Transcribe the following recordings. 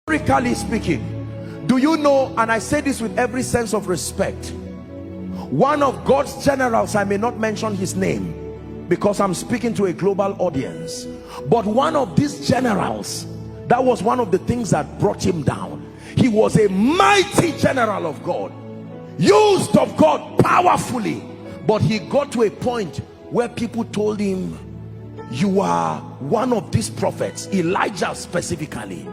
Historically speaking, do you know, and I say this with every sense of respect, one of God's generals, I may not mention his name because I'm speaking to a global audience, but one of these generals, that was one of the things that brought him down. He was a mighty general of God, used of God powerfully, but he got to a point where people told him, you are one of these prophets, Elijah specifically.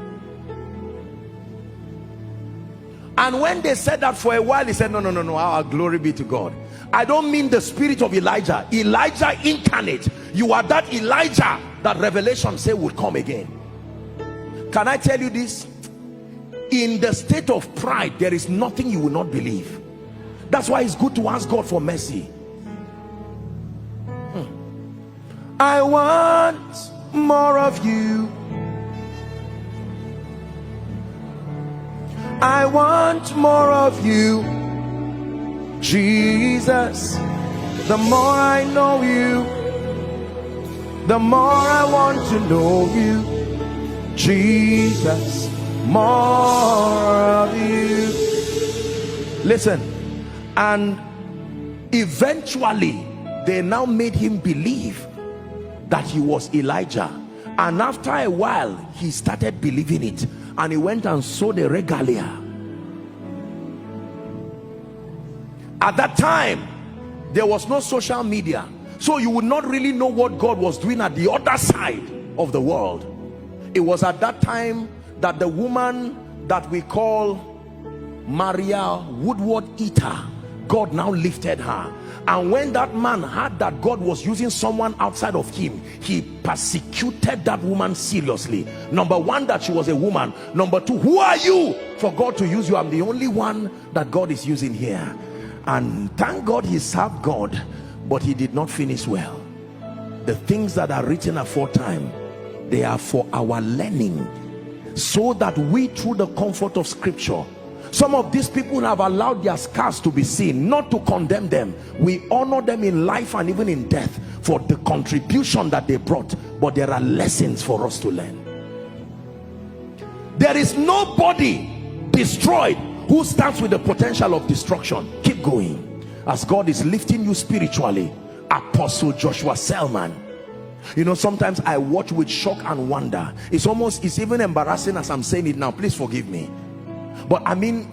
And when they said that for a while, he said, no, no, no, no, our glory be to God. I don't mean the spirit of Elijah, Elijah incarnate. You are that Elijah that Revelation say would come again. Can I tell you this? In the state of pride, there is nothing you will not believe. That's why it's good to ask God for mercy. I want more of you. I want more of you, Jesus. The more I know you, the more I want to know you, Jesus. More of you. Listen, and eventually they now made him believe that he was Elijah, and after a while he started believing it, and he went and sowed a regalia. At that time there was no social media, so you would not really know what God was doing at the other side of the world. It was at that time that the woman that we call Maria Woodward Eater, God now lifted her. And when that man heard that God was using someone outside of him, he persecuted that woman seriously. Number one, that she was a woman. Number two, who are you for God to use you? I'm the only one that God is using here. And thank God he served God, but he did not finish well. The things that are written aforetime, they are for our learning, so that we, through the comfort of scripture, some of these people have allowed their scars to be seen, not to condemn them. We honor them in life and even in death for the contribution that they brought, but there are lessons for us to learn. There is nobody destroyed who stands with the potential of destruction. Keep going as God is lifting you spiritually. Apostle Joshua Selman, you know, sometimes I watch with shock and wonder. It's even embarrassing as I'm saying it now, please forgive me. But I mean,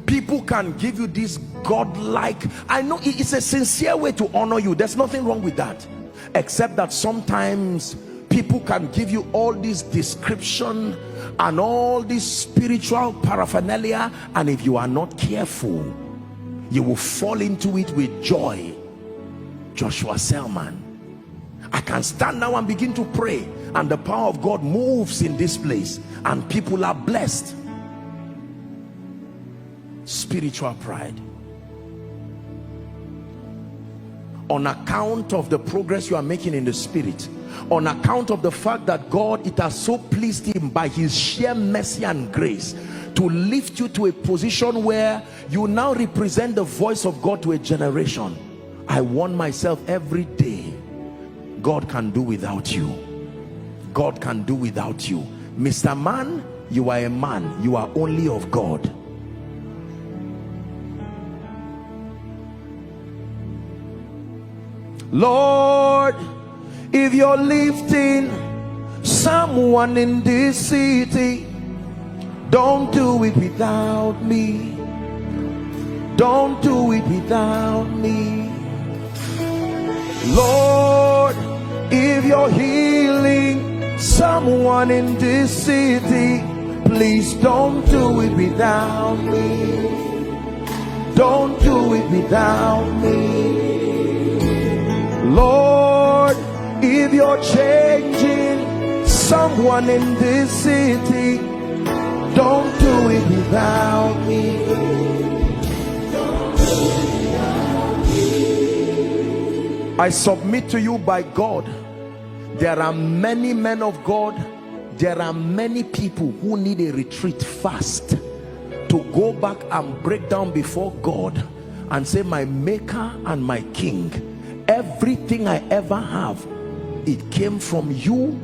people can give you this godlike, I know it's a sincere way to honor you, there's nothing wrong with that, except that sometimes people can give you all this description and all this spiritual paraphernalia, and if you are not careful, you will fall into it with joy. Joshua Selman, I can stand now and begin to pray, and the power of God moves in this place and people are blessed. Spiritual pride, on account of the progress you are making in the spirit, on account of the fact that God, it has so pleased him by his sheer mercy and grace to lift you to a position where you now represent the voice of God to a generation. I warn myself every day, God can do without you. God can do without you. Mr. Man, you are a man, you are only of God. Lord, if you're lifting someone in this city, don't do it without me. Don't do it without me. Lord, if you're healing someone in this city, please don't do it without me. Don't do it without me. Lord, if you're changing someone in this city, don't do it without me. I submit to you by God, there are many men of God, there are many people who need a retreat fast to go back and break down before God and say, my maker and my king, everything I ever have, it came from you,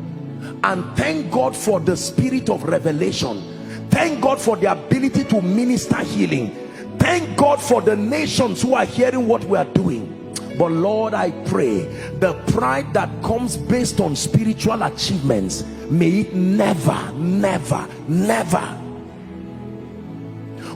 And thank God for the spirit of revelation. Thank God for the ability to minister healing. Thank God for the nations who are hearing what we are doing. But Lord, I pray the pride that comes based on spiritual achievements, may it never, never, never.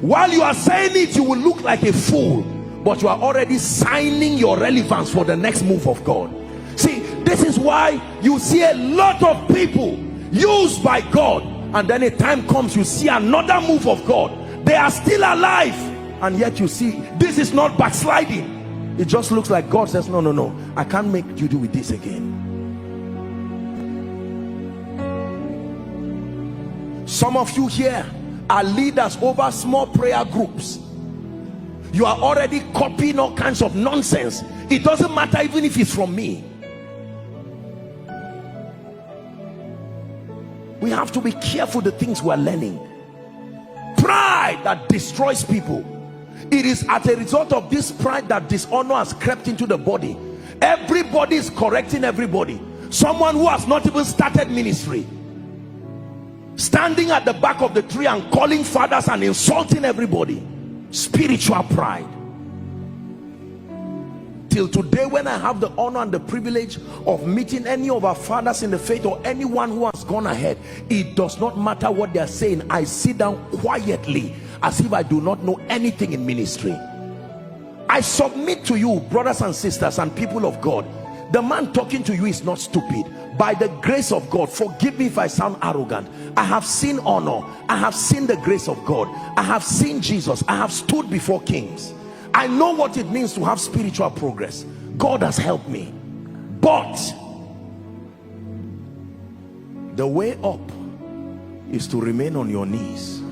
While you are saying it, you will look like a fool, but you are already signing your relevance for the next move of God. See, this is why you see a lot of people used by God, and then a time comes you see another move of God. They are still alive, and yet you see this is not backsliding. It just looks like God says, no, no, no, I can't make you do with this again. Some of you here are leaders over small prayer groups. You are already copying all kinds of nonsense. It doesn't matter even if it's from me. We have to be careful the things we are learning. Pride that destroys people. It is as a result of this pride that dishonor has crept into the body. Everybody is correcting everybody. Someone who has not even started ministry, standing at the back of the tree and calling fathers and insulting everybody. Spiritual pride. Till today, when I have the honor and the privilege of meeting any of our fathers in the faith or anyone who has gone ahead, it does not matter what they are saying. I sit down quietly as if I do not know anything in ministry. I submit to you, brothers and sisters and people of God, the man talking to you is not stupid. By the grace of God, forgive me if I sound arrogant, I have seen honor, I have seen the grace of God, I have seen Jesus, I have stood before kings. I know what it means to have spiritual progress. God has helped me. But the way up is to remain on your knees